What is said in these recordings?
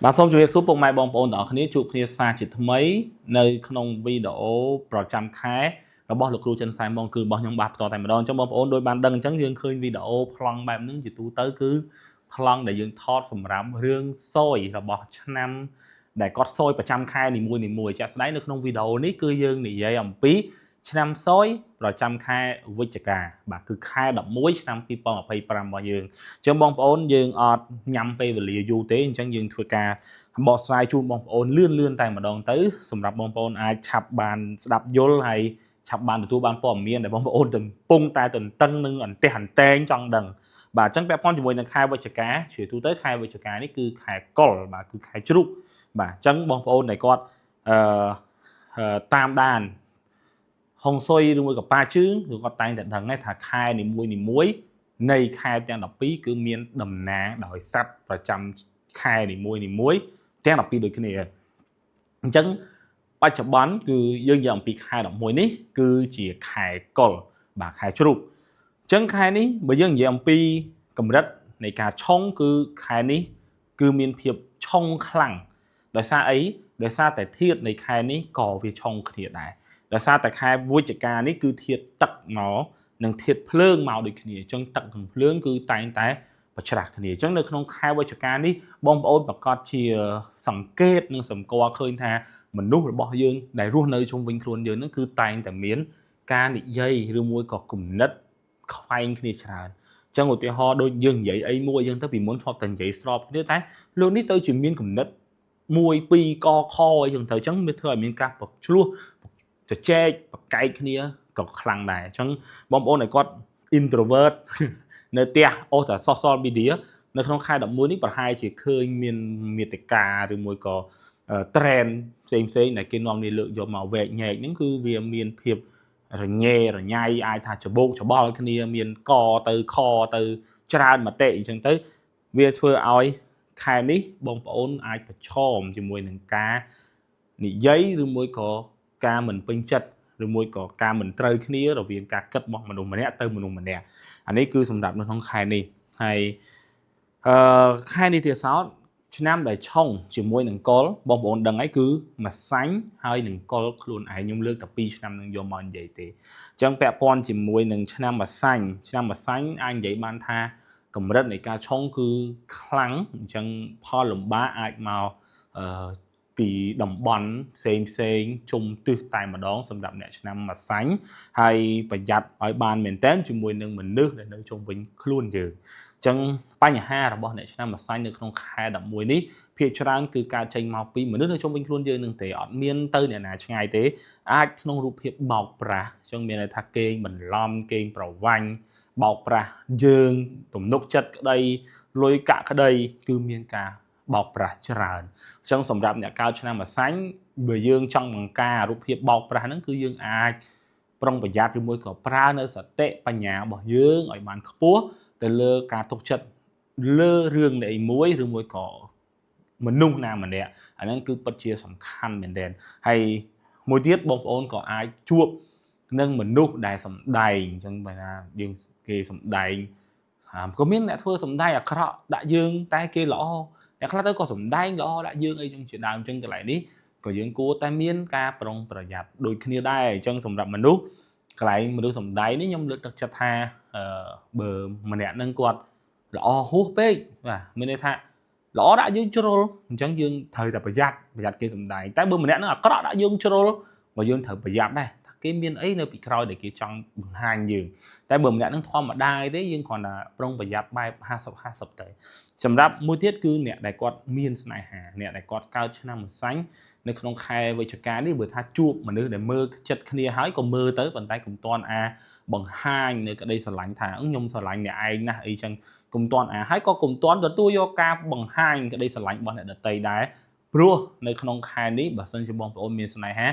បាទសូមជម្រាបសួរពុកម៉ែបងប្អូនទាំងអស់គ្នាជួបគ្នាសាជាថ្មីនៅក្នុងវីដេអូប្រចាំខែរបស់លោកគ្រូចិនសែមបងគឺរបស់ខ្ញុំបាទបន្តតែម្ដងអញ្ចឹងបងប្អូនដោយបានដឹងអញ្ចឹងយើងឃើញវីដេអូប្លង់បែបហ្នឹងជាទូទៅគឺប្លង់ដែលយើងថតសម្រាប់រឿងសយរបស់ឆ្នាំដែលគាត់សយប្រចាំខែនីមួយៗជាក់ស្ដែងនៅក្នុងវីដេអូនេះគឺយើងនិយាយអំពីឆ្នាំសយប្រចាំខែវិច្ឆិកាបាទគឺខែ11ឆ្នាំ2025របស់យើងអញ្ចឹងបងប្អូនយើងអត់ញ៉ាំពេលវេលាយូរទេអញ្ចឹងយើងធ្វើការបកស្រាយជូនបងប្អូនលឿនតែម្ដងទៅសម្រាប់បងប្អូនអាចឆាប់បានស្ដាប់យល់ហើយឆាប់បានទទួលបានព័ត៌មានដែលបងប្អូនកំពុងតែទន្ទឹងនឹងអន្ទះអន្តែងចង់ដឹងបាទអញ្ចឹងពាក់ព័ន្ធជាមួយនឹងខែវិច្ឆិកាជ្រាបទូទៅខែវិច្ឆិកានេះគឺខែកុលបាទគឺខែជ្រូកបាទអញ្ចឹងបងប្អូនដែលគាត់តាមដានហុងស៊ុយឬមួយក៏ប៉ាជឿងគឺគាត់តែងតែដឹងថាខែនីមួយនៃខែទាំង12គឺមានតំណាងដោយសត្វប្រចាំខែនីមួយទាំង12ដូចគ្នាអញ្ចឹងបច្ចុប្បន្នគឺយើងនិយាយអំពីខែ11នេះគឺជាខែកុលបាទខែជ្រូកអញ្ចឹងខែនេះបើយើងនិយាយអំពីកម្រិតនៃការឆុងគឺខែនេះគឺមានភាពឆុងខ្លាំងដោយសារអីដោយសារតែធាតុនៃខែនេះក៏វាឆុងគ្នាដែរដោយសារតែខែវិច្ឆិកានេះគឺធាតុទឹកមកនិងធាតុភ្លើងមកដូចគ្នាអញ្ចឹងទឹកនិងភ្លើងគឺតែងតែប្រច្រាស់គ្នាអញ្ចឹងនៅក្នុងខែវិច្ឆិកានេះបងប្អូនប្រកាសជាសង្កេតនិងសម្គាល់ឃើញថាមនុស្សរបស់យើងដែលរស់នៅជុំវិញខ្លួនយើងនឹងគឺតែងតែមានការនិយាយឬមួយក៏គំនិតខ្វែងគ្នាច្រើនអញ្ចឹងឧទាហរណ៍ដូចយើងនិយាយអីមួយអញ្ចឹងទៅពីមុនធ្លាប់តែនិយាយស្របគ្នាតែលោកនេះទៅជាមានគំនិត1 2កខអីចឹងទៅអញ្ចឹងវាធ្វើឲ្យមានការប្រឆ្លោះជជែកប្រកែកគ្នាក៏ខ្លាំងដែរអញ្ចឹងបងប្អូនដែលគាត់ introvert នៅផ្ទះអូសតែ social media នៅក្នុងខែ11នេះប្រហែលជាឃើញមានមាតិកាឬមួយក៏ trend ផ្សេងដែលគេនាំគ្នាលើកយកមកវែកញែកហ្នឹងគឺវាមានភាពរញ៉េរញ៉ៃអាចថាច្បោកច្បល់គ្នាមានកទៅខទៅច្រើនមតិអញ្ចឹងទៅវាធ្វើឲ្យខែនេះបងប្អូនអាចប្រឈមជាមួយនឹងការនិយាយឬមួយក៏ការមិនពេញចិត្តឬមួយក៏ការមិនត្រូវគ្នារវាងការគិតរបស់មនុស្សម្នាក់ទៅមនុស្សម្នាក់អានេះគឺសម្រាប់នៅក្នុងខែនេះហើយខែនេះទៀតសោតឆ្នាំដែលឆុងជាមួយនឹងកុលបងប្អូនដឹងហើយគឺម្សាញ់ហើយនឹងកុលខ្លួនឯងខ្ញុំលើកតែ2ឆ្នាំនឹងយកមកនិយាយទេអញ្ចឹងពាក់ព័ន្ធជាមួយនឹងឆ្នាំម្សាញ់អាចនិយាយបានថាកម្រិតនៃការឆុងគឺខ្លាំងអញ្ចឹងផលលំបាកអាចមកពីតំបន់ផ្សេងជុំទិសតែម្ដងសម្រាប់អ្នកឆ្នាំម្សាញ់ហើយប្រយ័ត្នឲ្យបានមែនទែនជាមួយនឹងមនុស្សដែលនៅជុំវិញខ្លួនយើងអញ្ចឹងបញ្ហារបស់អ្នកឆ្នាំម្សាញ់នៅក្នុងខែ11នេះភាគច្រើនគឺការចេញមកពីមនុស្សនៅជុំវិញខ្លួនយើងនឹងទេអត់មានទៅអ្នកណាឆ្ងាយទេអាចក្នុងរូបភាពបោកប្រាស់អញ្ចឹងមានន័យថាគេងបន្លំគេងប្រវាញ់បោកប្រាស់យើងទំនុកចិត្តក្តីលុយកាក់ក្តីគឺមានការបោកប្រាស់ច្រើនអញ្ចឹងសម្រាប់អ្នកកើតឆ្នាំម្សាញ់បើយើងចង់បង្ការរូបភាពបោកប្រាស់ហ្នឹងគឺយើងអាចប្រុងប្រយ័ត្នឬមួយក៏ប្រើនៅសតិបញ្ញារបស់យើងឲ្យបានខ្ពស់ទៅលើការទុកចិត្តលើរឿងនៃមួយឬមួយក៏មនុស្សណាម្នាក់អាហ្នឹងគឺពិតជាសំខាន់មែនទែនហើយមួយទៀតបងប្អូនក៏អាចជួបនឹងមនុស្សដែលសំដែងអញ្ចឹងបើថាយើងគេសំដែងក៏មានអ្នកធ្វើសំដែងអាក្រក់ដាក់យើងតែគេល្អអ្នកខ្លះទៅក៏សំដែងល្អដាក់យើងអីចឹងជាដើមអញ្ចឹងកន្លែងនេះក៏យើងគួរតែមានការប្រុងប្រយ័ត្នដូចគ្នាដែរអញ្ចឹងសម្រាប់មនុស្សកន្លែងមនុស្សសំដែងនេះខ្ញុំលើកទឹកចិត្តថាបើម្នាក់នឹងគាត់ល្អហួសពេកបាទមានន័យថាល្អដាក់យើងជ្រុលអញ្ចឹងយើងត្រូវតែប្រយ័ត្នគេសំដែងតែបើម្នាក់នឹងអាក្រក់ដាក់យើងជ្រុលក៏យើងត្រូវប្រយ័ត្នដែរថាគេមានអីនៅពីក្រោយដែលគេចង់បង្ហាញយើងតែបើម្នាក់នឹងធម្មតាទេយើងគ្រាន់តែប្រុងប្រយ័ត្នបែប50-50ទៅសម្រាប់មួយទៀតគឺអ្នកដែលគាត់មានស្នេហាអ្នកដែលគាត់កើតឆ្នាំម្សាញ់នៅក្នុងខែវិច្ឆិកានេះបើថាជួបមនុស្សដែលមើលចិត្តគ្នាហើយក៏មើលទៅប៉ុន្តែកុំតន់បង្ហាញនៅក្តីស្រឡាញ់ថាខ្ញុំស្រឡាញ់អ្នកឯងណាស់អីចឹងកុំតន់ហើយក៏កុំតន់ទទួលយកការបង្ហាញក្តីស្រឡាញ់របស់អ្នកដទៃដែរព្រោះនៅក្នុងខែនេះបើសិនជាបងប្អូនមានស្នេហា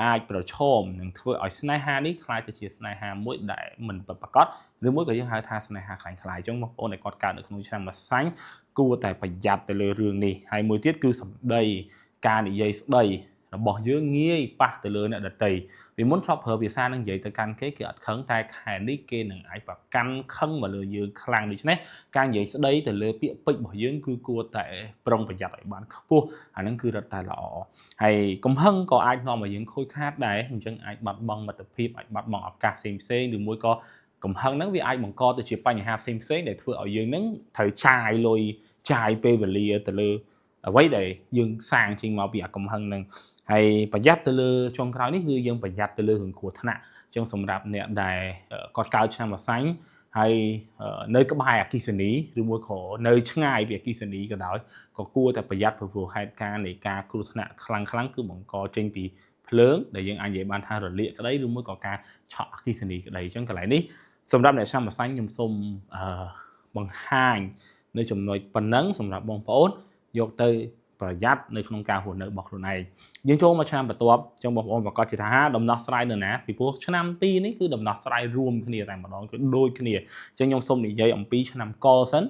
អាចប្រឈមនឹងធ្វើឲ្យស្នេហានេះខ្លាយទៅជាស្នេហាមួយដែលមិនពិតប្រាកដឬមួយក៏យើងហៅថាស្នេហាខ្លាំងខ្លាយអញ្ចឹងបងប្អូនដែលគាត់កើតនៅក្នុងឆ្នាំម្សាញ់គួរតែប្រយ័ត្នទៅលើរឿងនេះហើយមួយទៀតគឺសម្ដីការនិយាយស្ដី របស់យើងងាយប៉ះទៅលើអ្នកដទៃពីមុនធ្លាប់ប្រើភាសានឹងនិយាយទៅកាន់គេគេអត់ខឹងតែខែនេះគេនឹងអាចប្រកាន់ខឹងមកលើយើងខ្លាំងដូច្នេះការនិយាយស្ដីទៅលើពាក្យពេចន៍របស់យើងគឺគួរតែប្រុងប្រយ័ត្នឲ្យបានខ្ពស់អាហ្នឹងគឺរឹតតែល្អហើយកំហឹងក៏អាចនាំឲ្យយើងខូចខាតដែរអញ្ចឹងអាចបាត់បង់មិត្តភាពអាចបាត់បង់ឱកាសផ្សេងៗឬមួយក៏កំហឹងហ្នឹងវាអាចបង្កទៅជាបញ្ហាផ្សេងៗដែលធ្វើឲ្យយើងហ្នឹងត្រូវចាយលុយចាយពេលវេលាទៅលើអ្វីដែលយើងសាងចេញមកពីអាកំហឹងហ្នឹងហើយប្រយ័ត្នទៅលើចុងក្រោយនេះគឺយើងប្រយ័ត្នទៅលើរឿងគ្រោះថ្នាក់អញ្ចឹងសម្រាប់អ្នកដែលគាត់កើតឆ្នាំម្សាញ់ហើយនៅក្បែរអគ្គិសនីឬមួយក៏នៅឆ្ងាយពីអគ្គិសនីក៏ដោយក៏គួរតែប្រយ័ត្នព្រោះហេតុការណ៍នៃការគ្រោះថ្នាក់ខ្លាំងៗគឺបង្កចេញពីភ្លើងដែលយើងអាចនិយាយបានថារលាកក្តីឬមួយក៏ការឆក់អគ្គិសនីក្តីអញ្ចឹងកន្លែងនេះសម្រាប់អ្នកឆ្នាំម្សាញ់ខ្ញុំសូមបង្ហាញនៅចំណុចប៉ុណ្ណឹងសម្រាប់បងប្អូនយកទៅប្រយ័ត្ននៅក្នុងការរស់នៅរបស់ខ្លួនឯងយើងចូលមកឆ្នាំបន្ទាប់អញ្ចឹងបងប្អូនប្រកាសជាថាដំណោះស្រាយនៅណាពីព្រោះឆ្នាំទីនេះគឺដំណោះស្រាយរួមគ្នាតែម្ដងគឺដូចគ្នាអញ្ចឹងខ្ញុំសូមនិយាយអំពីឆ្នាំកលសិន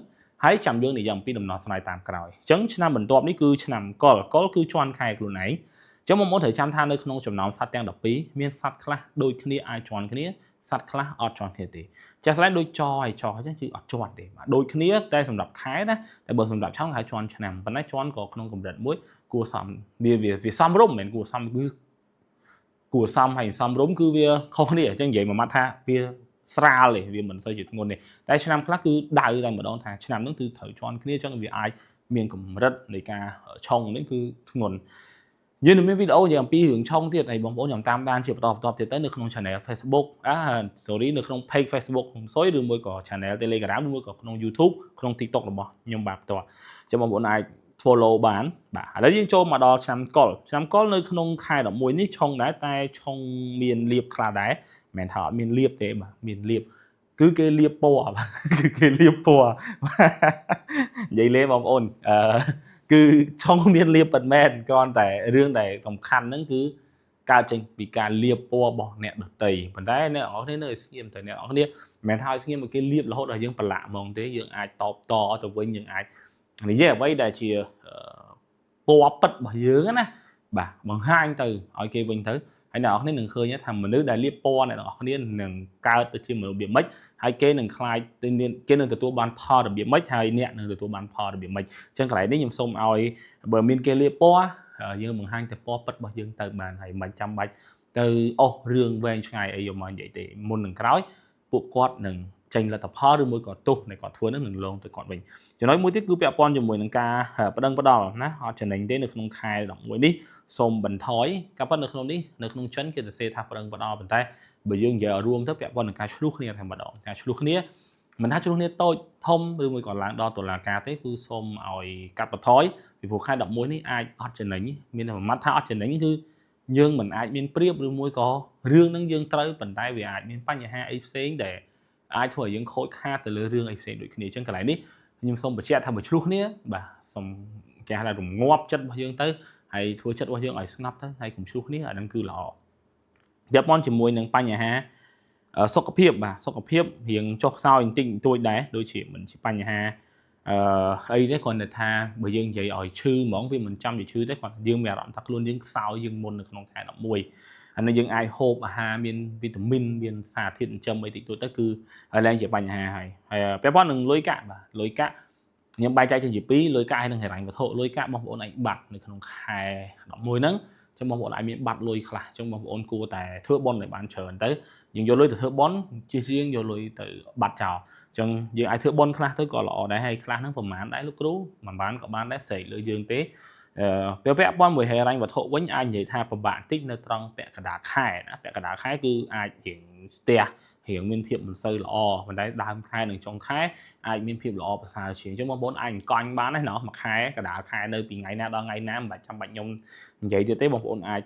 ហើយចាំយើងនិយាយអំពីដំណោះស្រាយតាមក្រោយអញ្ចឹងឆ្នាំបន្ទាប់នេះគឺឆ្នាំកលគឺជន់ខែខ្លួនឯងអញ្ចឹងបងប្អូនត្រូវចាំថានៅក្នុងចំណោមសត្វទាំង12មានសត្វខ្លះដូចគ្នាអាចជន់គ្នាសត្វខ្លះអត់ជន់គ្នាទេចាស់ស្ដែងដូចចហើយចអញ្ចឹងគឺអត់ជន់ទេបាទដូចគ្នាតែសម្រាប់ខែណាតែបើសម្រាប់ឆောင်းហៅជន់ឆ្នាំប៉ុន្តែជន់ក៏ក្នុងកម្រិតមួយគួរសមវាសមរម្យមិនមែនគួរសមគឺគួរសមហើយសមរម្យគឺវាខុសគ្នាអញ្ចឹងនិយាយមួយម៉ាត់ថាវាស្រាលទេវាមិនសូវជាធ្ងន់ទេតែឆ្នាំខ្លះគឺដៅតែម្ដងថាឆ្នាំហ្នឹងគឺត្រូវជន់គ្នាអញ្ចឹងវាអាចមានកម្រិតនៃការឆុងនេះគឺធ្ងន់យើងនឹងមានវីដេអូនិយាយអំពីរឿងឆុងទៀតហើយបងប្អូនខ្ញុំតាមដានជាបន្តទៀតទៅនៅក្នុង channel Facebook នៅក្នុង page Facebook ของសុយឬមួយក៏ channel Telegram ឬមួយក៏ក្នុង YouTube ក្នុង TikTok របស់ខ្ញុំបាទផ្ទាល់ចាំបងប្អូនអាច follow បានបាទឥឡូវយើងចូលមកដល់ឆ្នាំកុលនៅក្នុងខែ11នេះឆុងដែរតែឆុងមានលៀបខ្លះដែរមិនមែនថាអត់មានលៀបទេបាទមានលៀបគឺគេលៀបពណ៌បាទគឺគេលៀបពណ៌និយាយលេងបងប្អូនគឺឆុងមានលៀបប៉ុន្មានគ្រាន់តែរឿងដែលសំខាន់ហ្នឹងគឺកើតចេញពីការលៀបពណ៌របស់អ្នកដទៃប៉ុន្តែអ្នកនរគ្នានៅស្ងៀមតែអ្នកនរគ្នាមិនមែនថាឲ្យស្ងៀមគេលៀបរហូតដល់យើងប្រឡាក់ហ្មងទេយើងអាចតបតទៅវិញយើងអាចនិយាយអ្វីដែលជាពណ៌ពិតរបស់យើងណាបាទបង្ហាញទៅឲ្យគេវិញទៅហើយអ្នកនរគ្នានឹងឃើញថាមនុស្សដែលលៀបពណ៌អ្នកនរគ្នានឹងកើតទៅជាមនុស្សរបៀបម៉េចហើយគេនឹងខ្លាចគេនឹងទទួលបានផលរបៀបម៉េចហើយអ្នកនឹងទទួលបានផលរបៀបម៉េចអញ្ចឹងកន្លែងនេះខ្ញុំសូមឲ្យបើមានគេលៀបពណ៌យើងបង្ហាញតែពណ៌ពិតរបស់យើងទៅបានហើយមិនចាំបាច់ទៅអស់រឿងវែងឆ្ងាយអីយកមកនិយាយទេមុននឹងក្រោយពួកគាត់នឹងចេញលទ្ធផលឬមួយក៏ទោសនៃគាត់ធ្វើនឹងលងទៅគាត់វិញចំណុចមួយទៀតគឺពាក់ព័ន្ធជាមួយនឹងការបដិងផ្ដាល់ណាអត់ចំណេញទេនៅក្នុងខែ11នេះសូមបន្ថយការប៉ັດនៅក្នុងនេះនៅក្នុងចិនគេសរសេរថាបដិងផ្ដាល់ប៉ុន្តែបើយើងនិយាយឲ្យរួមទៅពាក់ព័ន្ធនឹងការឆ្លោះគ្នាតែម្ដងការឆ្លោះគ្នាមិនថាឆ្លោះគ្នាតូចធំឬមួយក៏ឡើងដល់តុលាការទេគឺសូមឲ្យកាត់បន្ថយពីព្រោះខែ11នេះអាចអត់ចំណេញមានតែមួយម៉ាត់ថាអត់ចំណេញគឺយើងមិនអាចមានប្រៀបឬមួយក៏រឿងនឹងយើងត្រូវប៉ុន្តែវាអាចមានបញ្ហាអីផ្សេងដែលអាចធ្វើឲ្យយើងខូចខាតទៅលើរឿងអីផ្សេងដូចគ្នាអញ្ចឹងកន្លែងនេះខ្ញុំសូមបញ្ជាក់ថាបើឆ្លោះគ្នាបាទសូមគេហៅថារងាប់ចិត្តរបស់យើងទៅហើយធ្វើចិត្តរបស់យើងឲ្យស្ងប់ទៅហើយកុំឆ្លោះគ្នាអាហ្នឹងគឺល្អពាក់ព័ន្ធជាមួយនឹងបញ្ហាសុខភាពបាទសុខភាពរៀងចុះខ្សោយបន្តិចបន្តួចដែរដូចជាមិនជាបញ្ហាអីទេគ្រាន់តែថាបើយើងនិយាយឲ្យឈឺហ្មងវាមិនចាំជាឈឺទេគ្រាន់តែយើងមានអារម្មណ៍ថាខ្លួនយើងខ្សោយជាងមុននៅក្នុងខែ11អានេះយើងអាចហូបអាហារមានវីតាមីនមានសារធាតុចិញ្ចឹមអីតិចតួចទៅគឺឡើងជាបញ្ហាហើយពាក់ព័ន្ធនឹងលុយកាក់បាទលុយកាក់ខ្ញុំបែងចែកជាពីរលុយកាក់ហើយនឹងហិរញ្ញវត្ថុលុយកាក់បងប្អូនអាចបាត់នៅក្នុងខែ11ហ្នឹងចឹងបងប្អូនអាចមានបាត់លុយខ្លះចឹងបងប្អូនគួរតែធ្វើបុណ្យឲ្យបានច្រើនទៅយើងយកលុយទៅធ្វើបុណ្យជិះជាងយកលុយទៅបាត់ចោលចឹងយើងអាចធ្វើបុណ្យខ្លះទៅក៏ល្អដែរហើយខ្លះហ្នឹងប្រហែលដែរលោកគ្រូមិនបានក៏បានដែរស្រេកលើយើងទេពេលពាក់ព័ន្ធមួយហិរញ្ញវត្ថុវិញអាចនិយាយថាពិបាកបន្តិចនៅត្រង់ពាក់កណ្ដាលខែណាពាក់កណ្ដាលខែគឺអាចរៀងស្ទះរៀងមានភាពមិនសូវល្អប៉ុន្តែដើមខែនិងចុងខែអាចមានភាពល្អប្រសើរជាងអញ្ចឹងបងប្អូនអាចអង្គញបានដែរណោះមួយខែកណ្ដាលខែនៅពីថ្ងៃណាដល់ថ្ងៃណាមិនបាច់ចាំបាច់ខ្ញុំនិយាយទៀតទេបងប្អូនអាច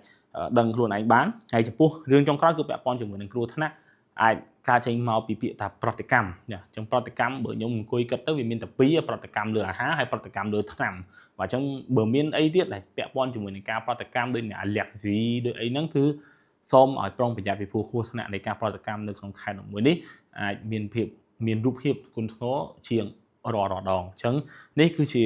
ដឹងខ្លួនឯងបានហើយចំពោះរឿងចុងក្រោយគឺពាក់ព័ន្ធជាមួយនឹងគ្រោះថ្នាក់អាចការចេញមកពីពាក្យថាប្រតិកម្មអញ្ចឹងប្រតិកម្មបើខ្ញុំអង្គុយគិតទៅវាមានតែពីរប្រតិកម្មលើអាហារហើយប្រតិកម្មលើថ្នាំបាទអញ្ចឹងបើមានអីទៀតដែលពាក់ព័ន្ធជាមួយនឹងការប្រតិកម្មដូច allergy ដូចអីហ្នឹងគឺសូមឲ្យប្រុងប្រយ័ត្នពីព្រោះគ្រោះថ្នាក់នៃការប្រតិកម្មនៅក្នុងខែ11នេះអាចមានរូបភាពធ្ងន់ធ្ងរជាងរាល់ដងអញ្ចឹងនេះគឺជា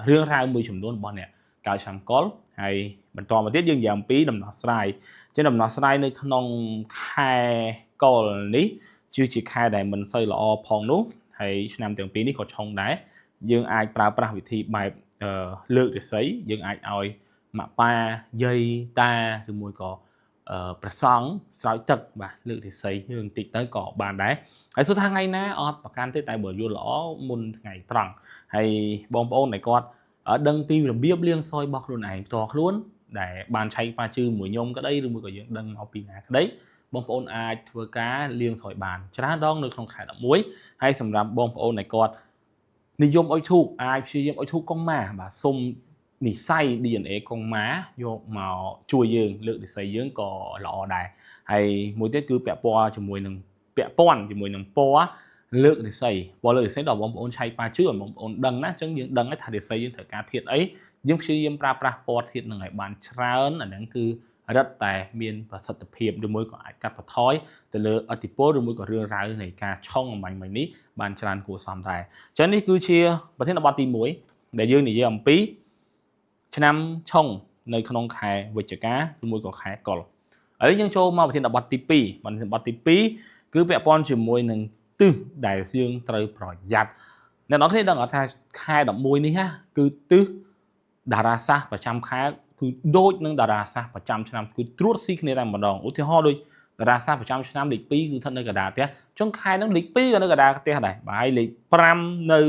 រឿងរ៉ាវមួយចំនួនរបស់អ្នកកើតឆ្នាំកុលហើយ បន្តមកទៀតយើងនិយាយអំពីដំណោះស្រាយចឹងដំណោះស្រាយនៅក្នុងខែកុលនេះជាខែដែលមិនសូវល្អផងនោះហើយឆ្នាំទាំងពីរនេះក៏ឆុងដែរយើងអាចប្រើប្រាស់វិធីបែបលើករាសីយើងអាចឲ្យម៉ាក់ប៉ាយាយតាឬមួយក៏ប្រសង់ស្រោចទឹកបាទលើករាសីយើងតិចទៅក៏បានដែរហើយសួរថាថ្ងៃណាអត់ប្រកាន់ទេតែបើយល់ល្អមុនថ្ងៃត្រង់ហើយបងប្អូនដែលគាត់ដឹងពីរបៀបលាងសោយរបស់ខ្លួនឯងផ្ទាល់ខ្លួនដែលបានឆែកប៉ាជឺមួយខ្ញុំក្តីឬមួយក៏យើងដឹងមកពីណាក្តីបងប្អូនអាចធ្វើការលាងសោយបានច្រើនដងនៅក្នុងខែ11ហើយសម្រាប់បងប្អូនដែលគាត់និយមអុជធូបអាចព្យាយាមអុជធូបកុងម៉ាបាទសុំនិស័យ DNA កុងម៉ាយកមកជួយយើងលើកនិស័យយើងក៏ល្អដែរហើយមួយទៀតគឺពាក់ព័ន្ធជាមួយនឹងពណ៌លើកនិស័យដល់បងប្អូនឆែកប៉ាជឿឲ្យបងប្អូនដឹងណាអញ្ចឹងយើងដឹងថានិស័យយើងត្រូវការធាតុអីយើងព្យាយាមប្រើប្រាស់ពណ៌ធាតុនឹងឲ្យបានច្រើនអាហ្នឹងគឺរឹតតែមានប្រសិទ្ធភាពឬមួយក៏អាចកាត់បន្ថយទៅលើឥទ្ធិពលឬមួយក៏រឿងរ៉ាវនៃការឆុងអំបញ្ញមិញនេះបានច្រើនគួរសមដែរអញ្ចឹងនេះគឺជាប្រធានបទទី1ដែលយើងនិយាយអំពីឆ្នាំឆុងនៅក្នុងខែវិច្ឆិកាឬមួយក៏ខែកុលឥឡូវយើងចូលមកប្រធានបទទី2គឺពាក់ព័ន្ធជាមួយនឹងទិសដែលយើងត្រូវប្រយ័ត្នអ្នកនរគ្នាដឹងអត់ថាខែ11នេះគឺទិសតារាសាស្ត្រប្រចាំខែគឺដូចនឹងតារាសាស្ត្រប្រចាំឆ្នាំគឺត្រួតស៊ីគ្នាតែម្ដងឧទាហរណ៍ដូចតារាសាស្ត្រប្រចាំឆ្នាំលេខ2គឺស្ថិតនៅកណ្ដាលផ្ទះចុងខែហ្នឹងលេខ2ក៏នៅកណ្ដាលផ្ទះដែរបាទលេខ5នៅ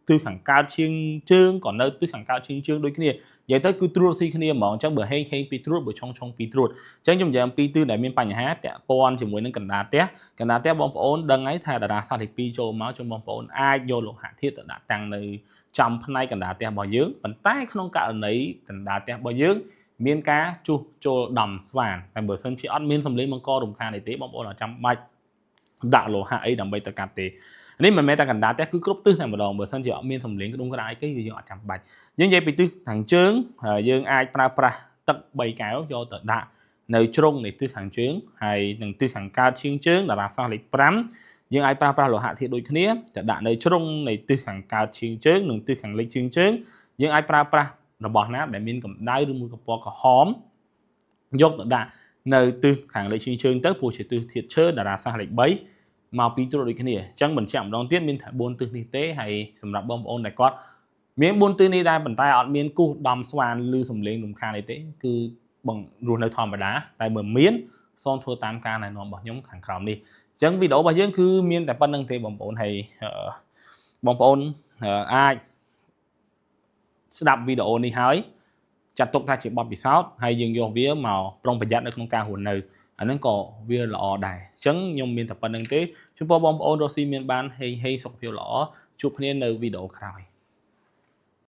ទិសខាងកើតជាងជើងក៏នៅទិសខាងកើតជាងជើងដូចគ្នានិយាយទៅគឺត្រួតស៊ីគ្នាហ្មងអញ្ចឹងបើហេងពីត្រួតបើឆុងពីត្រួតអញ្ចឹងខ្ញុំនិយាយអំពីទិសដែលមានបញ្ហាតាក់ព័ន្ធជាមួយនឹងកណ្ដាលផ្ទះបងប្អូនដឹងហើយថាតារាសាស្ត្រលេខ2ចូលមកចុងបងប្អូនអាចយកលោហៈធាតុទៅដាក់តាំងនៅចំផ្នែកកណ្ដាលផ្ទះរបស់យើងប៉ុន្តែក្នុងករណីកណ្ដាលផ្ទះរបស់យើងមានការជួសជុលដំស្វានតែបើសិនជាអត់មានសម្លេងបង្ករំខានអីទេបងប្អូនអត់ចាំបាច់ដាក់លោហៈអីដើម្បីទៅកាត់ទេនេះមិនមែនតែកណ្ដាលផ្ទះគឺគ្រប់ទិសតែម្ដងបើសិនជាអត់មានសម្លេងក្ដុំក្ដាយគេគឺយើងអត់ចាំបាច់យើងនិយាយពីទិសខាងជើងយើងអាចប្រើប្រាស់ទឹក3កែវយកទៅដាក់នៅជ្រុងនៃទិសខាងជើងហើយនឹងទិសខាងកើតជាងជើងតារាសាស្ត្រលេខ5យើងអាចប្រើប្រាស់លោហៈធាតុដូចគ្នាទៅដាក់នៅជ្រុងនៃទិសខាងកើតជាងជើងនិងទិសខាងលិចជាងជើងយើងអាចប្រើប្រាស់របស់ណាដែលមានកម្ដៅឬមួយក៏ពណ៌ក្រហមយកទៅដាក់នៅទិសខាងលិចជាងជើងទៅព្រោះជាទិសធាតុឈើតារាសាស្ត្រលេខ3មកពីត្រួតដូចគ្នាអញ្ចឹងបញ្ជាក់ម្ដងទៀតមានតែ4ទិសនេះទេហើយសម្រាប់បងប្អូនដែលគាត់មាន4ទិសនេះដែរប៉ុន្តែអត់មានគូសដំស្វានឬសំលេងរំខានអីទេគឺបងរស់នៅធម្មតាតែបើមានសូមធ្វើតាមការណែនាំរបស់ខ្ញុំខាងក្រោមនេះអញ្ចឹងវីដេអូរបស់យើងគឺមានតែប៉ុណ្្នឹងទេបងប្អូនហើយបងប្អូនអាចស្ដាប់វីដេអូនេះហើយចាត់ទុកថាជាបទពិសោធន៍ហើយយើងយកវាមកប្រុងប្រយ័ត្ននៅក្នុងការរស់នៅអាហ្នឹងក៏វាល្អដែរអញ្ចឹងខ្ញុំមានតែប៉ុណ្្នឹងទេជូនពរបងប្អូនរស់ស៊ីមានបានហេងសុខភាពល្អជួបគ្នានៅវីដេអូក្រោយ